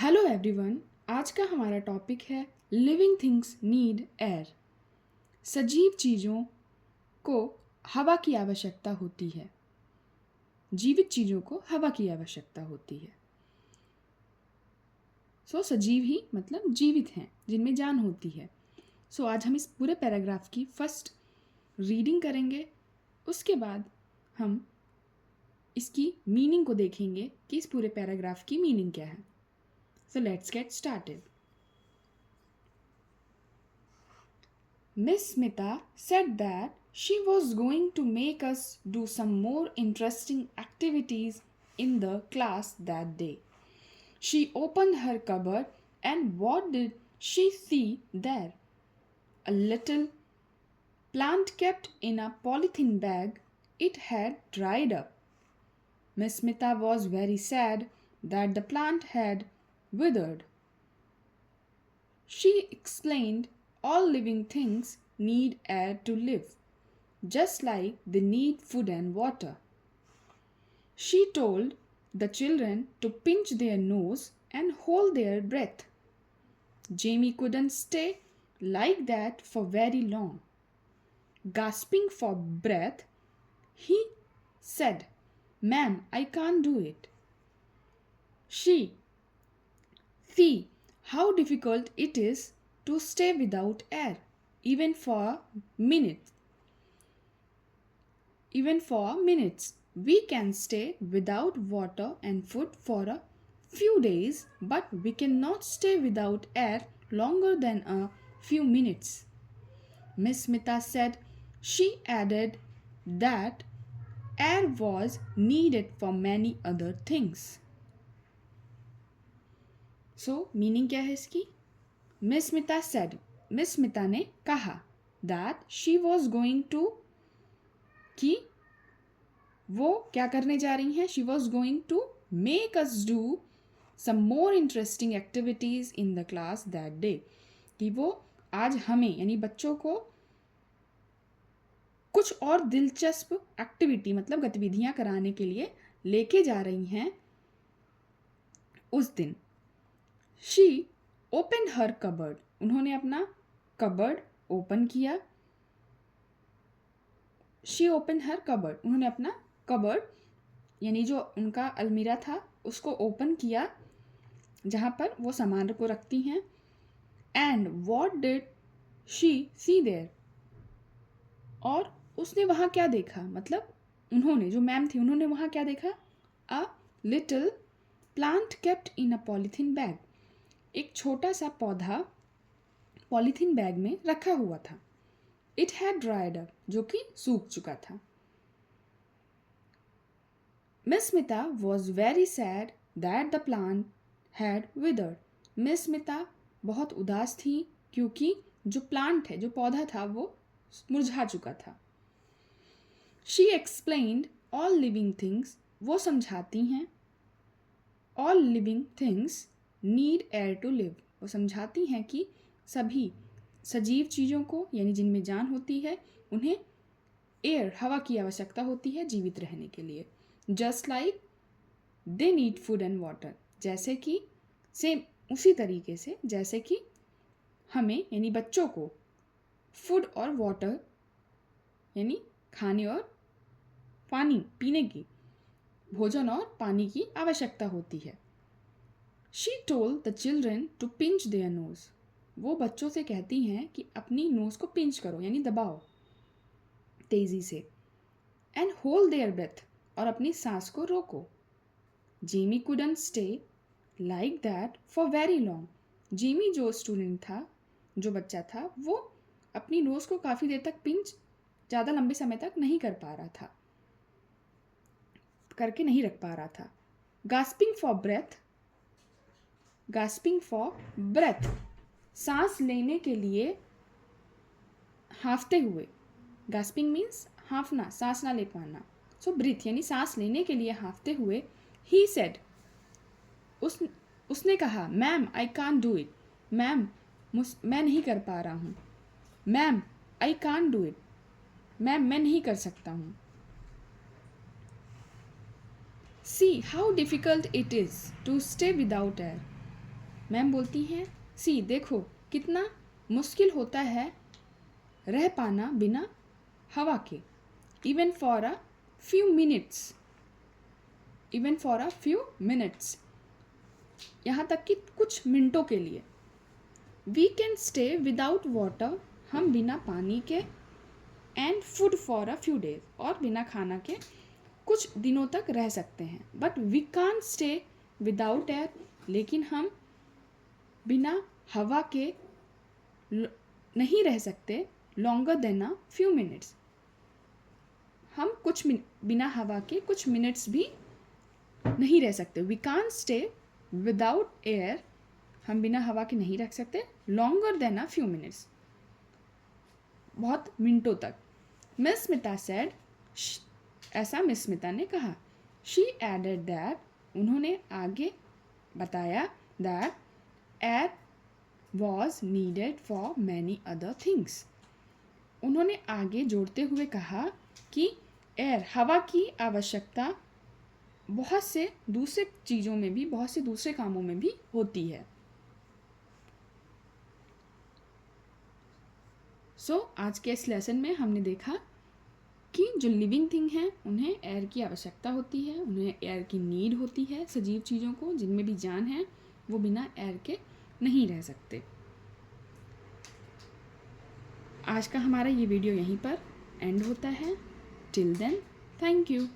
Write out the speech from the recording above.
Hello everyone. आज का हमारा टॉपिक है लिविंग थिंग्स नीड एयर। सजीव चीज़ों को हवा की आवश्यकता होती है। जीवित चीज़ों को हवा की आवश्यकता होती है। सजीव ही मतलब जीवित हैं, जिनमें जान होती है। आज हम इस पूरे पैराग्राफ की फर्स्ट रीडिंग करेंगे। उसके बाद हम इसकी मीनिंग को देखेंगे कि इस पूरे पैराग्राफ की मीनिंग क्या है। Let's get started. Miss Smita said that she was going to make us do some more interesting activities in the class that day. She opened her cupboard, and what did she see there? A little plant kept in a polythene bag. It had dried up. Miss Smita was very sad that the plant had withered. She explained all living things need air to live, just like they need food and water. She told the children to pinch their nose and hold their breath. Jamie couldn't stay like that for very long. Gasping for breath, he said, "Ma'am, I can't do it." See how difficult it is to stay without air, even for minutes. We can stay without water and food for a few days, but we cannot stay without air longer than a few minutes. Miss Smita said she added that air was needed for many other things. Meaning क्या है इसकी? Miss Smita said, Miss Smita ने कहा that she was going to, कि वो क्या करने जा रही हैं? She was going to make us do some more interesting activities in the class that day. कि वो आज हमें यानी बच्चों को कुछ और दिलचस्प एक्टिविटी मतलब गतिविधियां कराने के लिए लेके जा रही हैं उस दिन। She opened her cupboard. उन्होंने अपना कबर्ड ओपन किया। She opened her cupboard. उन्होंने अपना कबर्ड यानी जो उनका अलमीरा था उसको ओपन किया जहाँ पर वो सामान को रखती हैं। And what did she see there? और उसने वहाँ क्या देखा? मतलब उन्होंने, जो मैम थी, उन्होंने वहाँ क्या देखा? A little plant kept in a polythene bag. एक छोटा सा पौधा पॉलीथीन बैग में रखा हुआ था। It had dried up, जो कि सूख चुका था। Miss Smita was very sad that the plant had withered. Miss Smita बहुत उदास थी क्योंकि जो प्लांट है, जो पौधा था, वो मुरझा चुका था। She explained all living things. वो समझाती हैं all living things need air to live. वो समझाती हैं कि सभी सजीव चीज़ों को यानी जिनमें जान होती है उन्हें एयर हवा की आवश्यकता होती है जीवित रहने के लिए। Just like they need food and water, जैसे कि सेम उसी तरीके से जैसे कि हमें यानी बच्चों को फूड और वाटर यानी खाने और पानी पीने की, भोजन और पानी की आवश्यकता होती है। She told the children to pinch their nose. वो बच्चों से कहती हैं कि अपनी नोज को पिंच करो यानी दबाओ तेजी से। And hold their breath, और अपनी सांस को रोको। Jamie couldn't stay like that for very long. Jamie जो स्टूडेंट था, जो बच्चा था, वो अपनी नोज को काफ़ी देर तक पिंच ज़्यादा लंबे समय तक नहीं कर पा रहा था, करके नहीं रख पा रहा था। Gasping for breath, सांस लेने के लिए हांफते हुए। Gasping means हांफना, सांस ना ले पाना। breath यानी सांस लेने के लिए हांफते हुए। He said, उसने कहा, ma'am I can't do it. Ma'am मैं नहीं कर पा रहा हूँ। Ma'am I can't do it, ma'am मैं नहीं कर सकता हूँ। See how difficult it is to stay without air. Ma'am बोलती हैं, सी देखो कितना मुश्किल होता है रह पाना बिना हवा के, even for a few minutes, even for a few minutes, यहाँ तक कि कुछ मिनटों के लिए। We can stay without water, हम बिना पानी के, and food for a few days, और बिना खाना के कुछ दिनों तक रह सकते हैं। But we can stay without air, लेकिन हम बिना हवा के नहीं रह सकते longer than a few minutes, हम कुछ बिना हवा के कुछ मिनट्स भी नहीं रह सकते। We can stay without air, हम बिना हवा के नहीं रख सकते longer than a few minutes, बहुत मिनटों तक। मिस स्मिता सेड, ऐसा मिस स्मिता ने कहा। शी एडेड दैट, उन्होंने आगे बताया, that air was needed for many other things, उन्होंने आगे जोड़ते हुए कहा कि एयर, हवा की आवश्यकता बहुत से दूसरे चीज़ों में भी, बहुत से दूसरे कामों में भी होती है। आज के इस लेसन में हमने देखा कि जो लिविंग थिंग हैं उन्हें एयर की आवश्यकता होती है, उन्हें एयर की नीड होती है। सजीव चीज़ों को, जिनमें भी जान है, वो बिना एयर के नहीं रह सकते। आज का हमारा ये वीडियो यहीं पर एंड होता है। Till then, thank you.